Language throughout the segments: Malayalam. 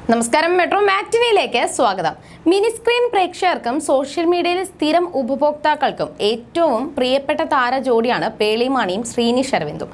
നമസ്കാരം, മെട്രോ മാറ്റിനിയിലേക്ക് സ്വാഗതം. മിനി സ്ക്രീൻ പ്രേക്ഷകർക്കും സോഷ്യൽ മീഡിയയിലെ സ്ഥിരം ഉപഭോക്താക്കൾക്കും ഏറ്റവും പ്രിയപ്പെട്ട താര ജോഡിയാണ് പേളി മാണിയും ശ്രീനിഷ് അരവിന്ദും.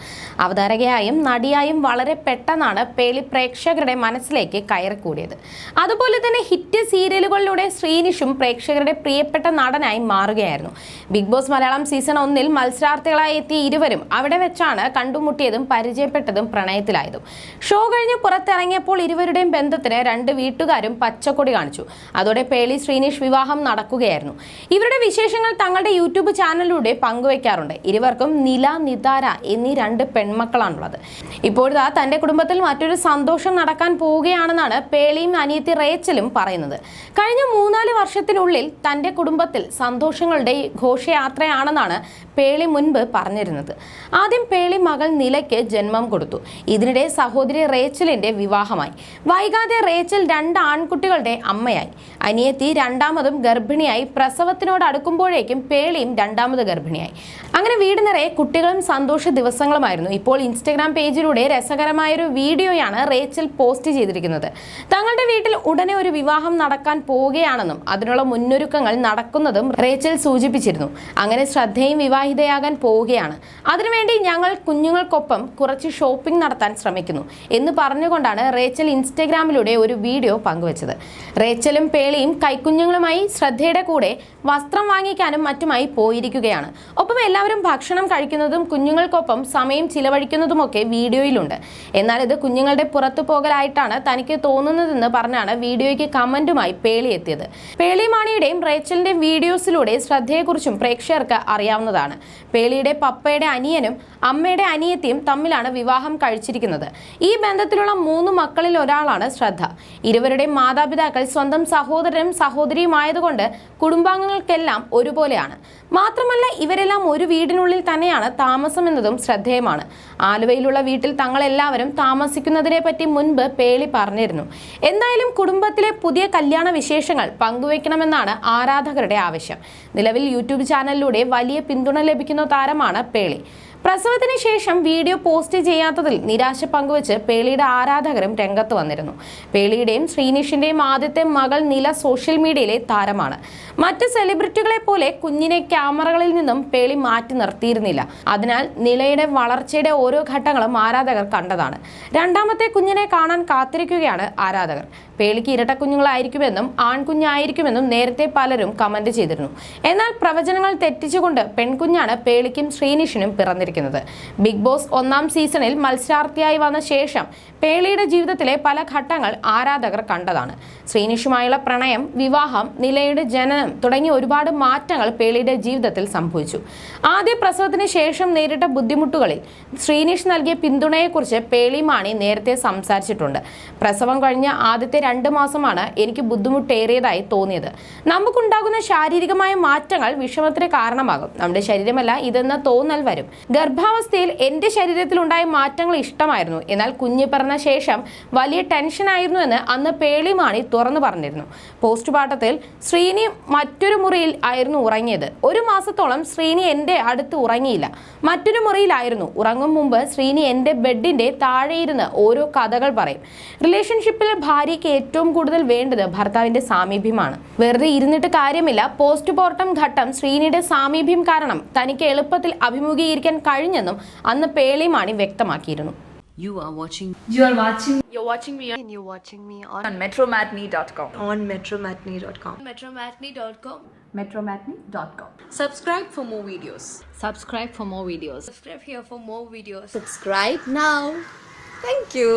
അവതാരകയായും നടിയായും വളരെ പെട്ടെന്നാണ് പേളി പ്രേക്ഷകരുടെ മനസ്സിലേക്ക് കയറിക്കൂടിയത്. അതുപോലെ തന്നെ ഹിറ്റ് സീരിയലുകളിലൂടെ ശ്രീനിഷും പ്രേക്ഷകരുടെ പ്രിയപ്പെട്ട നടനായി മാറുകയായിരുന്നു. ബിഗ് ബോസ് മലയാളം സീസൺ 1 മത്സരാർത്ഥികളായി എത്തിയ ഇരുവരും അവിടെ വെച്ചാണ് കണ്ടുമുട്ടിയതും പരിചയപ്പെട്ടതും പ്രണയത്തിലായതും. ഷോ കഴിഞ്ഞ് പുറത്തിറങ്ങിയപ്പോൾ ഇരുവരുടെയും ബന്ധത്തിന് രണ്ട് വീട്ടുകാരും പച്ചക്കൊടി കാണിച്ചു. അതോടെ പേളി ശ്രീനിഷ് വിവാഹം നടക്കുകയായിരുന്നു. ഇവരുടെ വിശേഷങ്ങൾ തങ്ങളുടെ യൂട്യൂബ് ചാനലിലൂടെ പങ്കുവയ്ക്കാറുണ്ട്. ഇരുവർക്കും നില, നിതാര എന്നീ രണ്ട് പെൺമക്കളാണുള്ളത്. ഇപ്പോഴാ തന്റെ കുടുംബത്തിൽ മറ്റൊരു സന്തോഷം നടക്കാൻ പോവുകയാണെന്നാണ് പേളിയും അനിയത്തി റേച്ചലും പറയുന്നത്. കഴിഞ്ഞ 3-4 വർഷത്തിനുള്ളിൽ തന്റെ കുടുംബത്തിൽ സന്തോഷങ്ങളുടെ ഘോഷയാത്രയാണെന്നാണ് പേളി മുൻപ് പറഞ്ഞിരുന്നത്. ആദ്യം പേളി മകൾ നിലയ്ക്ക് ജന്മം കൊടുത്തു. ഇതിനിടെ സഹോദരി റേച്ചലിന്റെ വിവാഹമായി. വൈകാതെ റേച്ചൽ 2 ആൺകുട്ടികളുടെ അമ്മയായി. അനിയത്തി രണ്ടാമതും ഗർഭിണിയായി. പ്രസവത്തിനോട് അടുക്കുമ്പോഴേക്കും പേളിയും രണ്ടാമത് ഗർഭിണിയായി. അങ്ങനെ വീട് നിറയെ കുട്ടികളും സന്തോഷ ദിവസങ്ങളുമായിരുന്നു. ഇപ്പോൾ ഇൻസ്റ്റഗ്രാം പേജിലൂടെ രസകരമായൊരു വീഡിയോയാണ് റേച്ചൽ പോസ്റ്റ് ചെയ്തിരിക്കുന്നത്. തങ്ങളുടെ വീട്ടിൽ ഉടനെ ഒരു വിവാഹം നടക്കാൻ പോവുകയാണെന്നും അതിനുള്ള മുന്നൊരുക്കങ്ങൾ നടക്കുന്നതും റേച്ചൽ സൂചിപ്പിച്ചിരുന്നു. അങ്ങനെ ശ്രദ്ധയും വിവാഹിതയാകാൻ പോവുകയാണ്. അതിനുവേണ്ടി ഞങ്ങൾ കുഞ്ഞുങ്ങൾക്കൊപ്പം കുറച്ച് ഷോപ്പിംഗ് നടത്താൻ ശ്രമിക്കുന്നു എന്ന് പറഞ്ഞുകൊണ്ടാണ് റേച്ചൽ ഇൻസ്റ്റഗ്രാമിലൂടെ ഒരു വീഡിയോ പങ്കുവച്ചത്. റേച്ചലും പേളിയും കൈക്കുഞ്ഞുങ്ങളുമായി ശ്രദ്ധയുടെ കൂടെ വസ്ത്രം വാങ്ങിക്കാനും മറ്റുമായി പോയിരിക്കുകയാണ്. ഒപ്പം എല്ലാവരും ഭക്ഷണം കഴിക്കുന്നതും കുഞ്ഞുങ്ങൾക്കൊപ്പം സമയം ചിലവഴിക്കുന്നതുമൊക്കെ വീഡിയോയിലുണ്ട്. എന്നാൽ ഇത് കുഞ്ഞുങ്ങളുടെ പുറത്തു പോകലായിട്ടാണ് തനിക്ക് തോന്നുന്നതെന്ന് പറഞ്ഞാണ് വീഡിയോയ്ക്ക് കമന്റുമായി പേളി എത്തിയത്. പേളി മാണിയുടെയും റേച്ചലിന്റെയും വീഡിയോസിലൂടെ ശ്രദ്ധയെക്കുറിച്ചും പ്രേക്ഷകർക്ക് അറിയാവുന്നതാണ്. പേളിയുടെ പപ്പയുടെ അനിയനും അമ്മയുടെ അനിയത്തിയും തമ്മിലാണ് വിവാഹം കഴിച്ചിരിക്കുന്നത്. ഈ ബന്ധത്തിലുള്ള 3 മക്കളിൽ ഒരാളാണ് ശ്രദ്ധ. ഇരുവരുടെയും മാതാപിതാക്കൾ സ്വന്തം സഹോദരനും സഹോദരിയുമായതുകൊണ്ട് കുടുംബാംഗങ്ങൾക്കെല്ലാം ഒരുപോലെയാണ്. മാത്രമല്ല ഇവരെല്ലാം ഒരു വീടിനുള്ളിൽ തന്നെയാണ് താമസമെന്നതും ശ്രദ്ധേയമാണ്. ആലുവയിലുള്ള വീട്ടിൽ തങ്ങളെല്ലാവരും താമസിക്കുന്നതിനെ പറ്റി മുൻപ് പേളി പറഞ്ഞിരുന്നു. എന്തായാലും കുടുംബത്തിലെ പുതിയ കല്യാണ വിശേഷങ്ങൾ പങ്കുവയ്ക്കണമെന്നാണ് ആരാധകരുടെ ആവശ്യം. നിലവിൽ യൂട്യൂബ് ചാനലിലൂടെ വലിയ പിന്തുണ ലഭിക്കുന്ന താരമാണ് പേളി. പ്രസവത്തിന് ശേഷം വീഡിയോ പോസ്റ്റ് ചെയ്യാത്തതിൽ നിരാശ പങ്കുവച്ച് പേളിയുടെ ആരാധകരും രംഗത്ത് വന്നിരുന്നു. പേളിയുടെയും ശ്രീനിഷിന്റെയും ആദ്യത്തെ മകൾ നില സോഷ്യൽ മീഡിയയിലെ താരമാണ്. മറ്റ് സെലിബ്രിറ്റികളെ പോലെ കുഞ്ഞിനെ ക്യാമറകളിൽ നിന്നും പേളി മാറ്റി നിർത്തിയിരുന്നില്ല. അതിനാൽ നിലയുടെ വളർച്ചയുടെ ഓരോ ഘട്ടങ്ങളും ആരാധകർ കണ്ടതാണ്. രണ്ടാമത്തെ കുഞ്ഞിനെ കാണാൻ കാത്തിരിക്കുകയാണ് ആരാധകർ. പേളിക്ക് ഇരട്ട കുഞ്ഞുങ്ങളായിരിക്കുമെന്നും ആൺകുഞ്ഞായിരിക്കുമെന്നും നേരത്തെ പലരും കമന്റ് ചെയ്തിരുന്നു. എന്നാൽ പ്രവചനങ്ങൾ തെറ്റിച്ചുകൊണ്ട് പെൺകുഞ്ഞാണ് പേളിക്കും ശ്രീനിഷിനും പിറന്നിരിക്കുന്നത്. ബിഗ് ബോസ് 1-ാം സീസണിൽ മത്സരാർത്ഥിയായി വന്ന ശേഷം പേളിയുടെ ജീവിതത്തിലെ പല ഘട്ടങ്ങൾ ആരാധകർ കണ്ടതാണ്. ശ്രീനിഷുമായുള്ള പ്രണയം, വിവാഹം, നിലയുടെ ജനനം തുടങ്ങി ഒരുപാട് മാറ്റങ്ങൾ പേളിയുടെ ജീവിതത്തിൽ സംഭവിച്ചു. ആദ്യ പ്രസവത്തിന് ശേഷം നേരിട്ട ബുദ്ധിമുട്ടുകളിൽ ശ്രീനിഷ് നൽകിയ പിന്തുണയെക്കുറിച്ച് പേളി മാണി നേരത്തെ സംസാരിച്ചിട്ടുണ്ട്. പ്രസവം കഴിഞ്ഞ ആദ്യത്തെ 2 മാസമാണ് എനിക്ക് ബുദ്ധിമുട്ടേറിയതായി തോന്നിയത്. നമുക്കുണ്ടാകുന്ന ശാരീരികമായ മാറ്റങ്ങൾ വിഷമത്തിന് കാരണമാകും. നമ്മുടെ ശരീരമല്ല ഇതെന്ന തോന്നൽ വരും. ഗർഭാവസ്ഥയിൽ എൻ്റെ ശരീരത്തിലുണ്ടായ മാറ്റങ്ങൾ ഇഷ്ടമായിരുന്നു. എന്നാൽ കുഞ്ഞ് പിറന്ന ശേഷം വലിയ ടെൻഷനായിരുന്നു എന്ന് അന്ന് പേളി മാണി തുറന്നു പറഞ്ഞിരുന്നു. പോസ്റ്റ്മോർട്ടത്തിൽ ശ്രീനി മറ്റൊരു മുറിയിൽ ആയിരുന്നു ഉറങ്ങിയത്. 1 മാസത്തോളം ശ്രീനി എൻ്റെ അടുത്ത് ഉറങ്ങിയില്ല. മറ്റൊരു മുറിയിലായിരുന്നു. ഉറങ്ങും മുമ്പ് ശ്രീനി എൻ്റെ ബെഡിൻ്റെ താഴെയിരുന്ന് ഓരോ കഥകൾ പറയും. റിലേഷൻഷിപ്പിൽ ഭാര്യയ്ക്ക് ഏറ്റവും കൂടുതൽ വേണ്ടത് ഭർത്താവിൻ്റെ സാമീപ്യമാണ്. വെറുതെ ഇരുന്നിട്ട് കാര്യമില്ല. പോസ്റ്റ്മോർട്ടം ഘട്ടം ശ്രീനിയുടെ സാമീപ്യം കാരണം തനിക്ക് എളുപ്പത്തിൽ അഭിമുഖീകരിക്കാൻ കഴിഞ്ഞെന്നും അന്ന് പേളി മാണി വ്യക്തമാക്കിയിരുന്നു. You're watching me on metromatney.com. metromatney.com. Subscribe for more videos. Subscribe for more videos. Subscribe here for more videos. Subscribe now. Thank you.